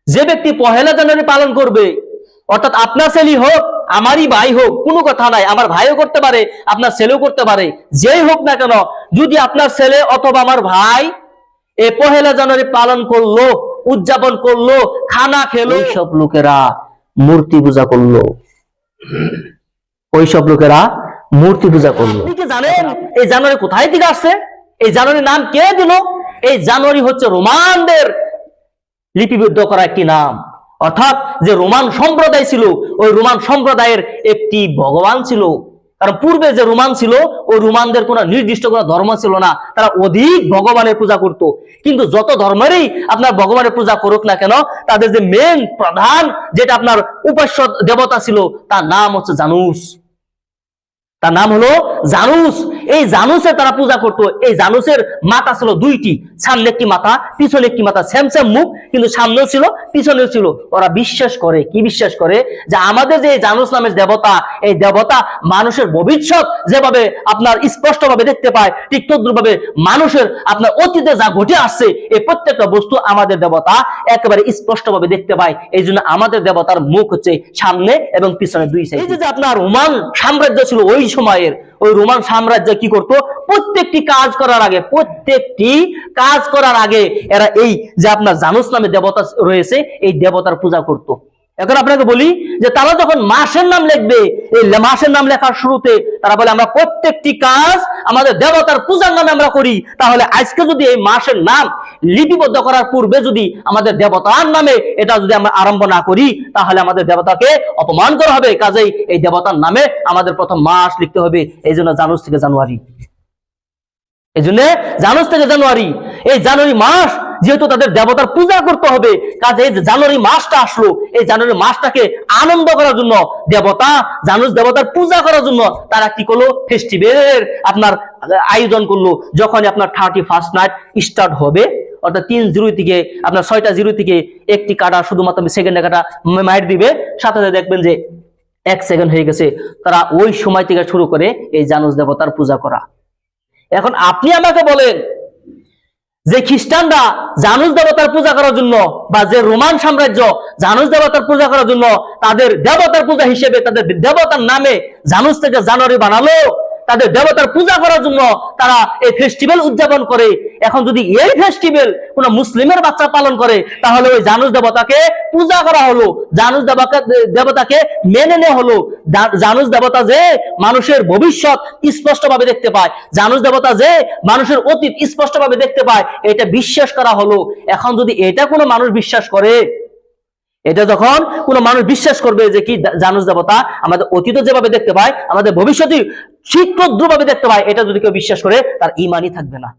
যে ব্যক্তি পহেলা জানুয়ারি পালন করবে, অর্থাৎ আপনার ছেলে হোক আমারই ভাই হোক, কোনো কথা নাই, আমার ভাইও করতে পারে আপনার ছেলেও করতে পারে, যেই হোক না কেন, যদি আপনার ছেলে অথবা আমার ভাই এই পহেলা জানুয়ারি পালন করলো, উদযাপন করলো, খানা খেলো, সব লোকেরা মূর্তি পূজা করলো, ওইসব লোকেরা মূর্তি পূজা করলো। আপনি কি জানেন এই জানুয়ারি কোথায় থেকে আসছে? এই জানুয়ারির নাম কে দিল? এই জানুয়ারি হচ্ছে রোমানদের লিপিবদ্ধ করা একটি নাম। অর্থাৎ যে রোমান সম্প্রদায় ছিল, ওই রোমান সম্প্রদায়ের একটি ভগবান ছিল। কারণ পূর্বে যে রোমান ছিল, ওই রোমানদের কোনো নির্দিষ্ট কোনো ধর্ম ছিল না, তারা অধিক ভগবানের পূজা করত। কিন্তু যত ধর্মেরই আপনার ভগবানের পূজা করুক না কেন, তাদের যে মেন প্রধান যেটা আপনার উপাস্য দেবতা ছিল, তার নাম হচ্ছে জানুস। তার নাম হলো জানুস। এই জানুসের তারা পূজা করতো। এই জানুসের মাথা ছিল দুইটি, সামনে একটি মাথা, পিছনে একটি মাথা, সেম সেম মুখ, কিন্তু সামনেও ছিল পিছনেও ছিল। ওরা বিশ্বাস করে, কি বিশ্বাস করে, যে আমাদের যে জানুস নামের দেবতা, এই দেবতা মানুষের ভবিষ্যৎ যেভাবে আপনার স্পষ্টভাবে দেখতে পায়, ঠিক তদ্রুপভাবে মানুষের আপনার অতীতে যা ঘটে আসছে, এই প্রত্যেকটা বস্তু আমাদের দেবতা একেবারে স্পষ্টভাবে দেখতে পায়। এই জন্য আমাদের দেবতার মুখ হচ্ছে সামনে এবং পিছনে দুই সাইড। এই যে আপনার রোমান সাম্রাজ্য ছিল ওই সময়ের, ওই রোমান সাম্রাজ্য কি করতো, প্রত্যেকটি কাজ করার আগে এরা এই যে আপনার জানুস নামে দেবতা রয়েছে, এই দেবতার পূজা করত। এখন আপনাকে বলি যে তারা যখন মাসের নাম লিখবে, এই মাসের নাম লেখার শুরুতে তারা বলে আমরা প্রত্যেকটি কাজ আমাদের দেবতার পূজার নামে আমরা করি। তাহলে আজকে যদি এই মাসের নাম লিপিবদ্ধ করার পূর্বে যদি আমাদের দেবতার নামে এটা যদি আমরা আরম্ভ না করি, তাহলে আমাদের দেবতাকে অপমান করা হবে। কাজেই এই দেবতার নামে আমাদের প্রথম মাস লিখতে হবে। এই জন্য জানুস থেকে জানুয়ারি, এই জন্য জানুস থেকে জানুয়ারি, এই জানুয়ারি মাস যেহেতু তাদের দেবতার পূজা করতে হবে, কাজে এই জানুয়ারি মাসটা আসলো, এই জানুয়ারি মাসটাকে আনন্দ করার জন্য দেবতা জানুস দেবতার পূজা করার জন্য তারা কি করলো, ফেস্টিভ্যালের আপনার আয়োজন করলো। যখন আপনার 31st নাইট স্টার্ট হবে, অর্থাৎ 3-0 থেকে আপনার 6টা-0 থেকে একটি কাটা শুধুমাত্র সেকেন্ডে কাটা মাইট দিবে, সাথে সাথে দেখবেন যে 1 সেকেন্ড হয়ে গেছে। তারা ওই সময় থেকে শুরু করে এই জানুস দেবতার পূজা করা। এখন আপনি আমাকে বলেন যে খ্রিস্টানরা জানুস দেবতার পূজা করার জন্য, বা যে রোমান সাম্রাজ্য জানুস দেবতার পূজা করার জন্য তাদের দেবতার পূজা হিসেবে তাদের দেবতার নামে জানুস থেকে জানুয়ারি বানালো, তাদের দেবতার পূজা করার জন্য তারা এই ফেস্টিভ্যাল উদযাপন করে। এখন যদি এই ফেস্টিভ্যাল কোন মুসলিমের বাচ্চা পালন করে, তাহলে ওই জানুস দেবতাকে পূজা করা হলো, জানুস দেবতাকে মেনে নেওয়া হলো। জানুস দেবতা যে মানুষের ভবিষ্যৎ স্পষ্টভাবে দেখতে পায়, জানুস দেবতা যে মানুষের অতীত স্পষ্টভাবে দেখতে পায়, এটা বিশ্বাস করা হলো। এখন যদি এটা কোনো মানুষ বিশ্বাস করে, এটা যখন কোনো মানুষ বিশ্বাস করবে যে কি জানুস দেবতা আমাদের অতীত যেভাবে দেখতে পায়, আমাদের ভবিষ্যতে ঠিক তদ্রুপভাবে দেখতে পায়, এটা যদি কেউ বিশ্বাস করে, তার ঈমানই থাকবে না।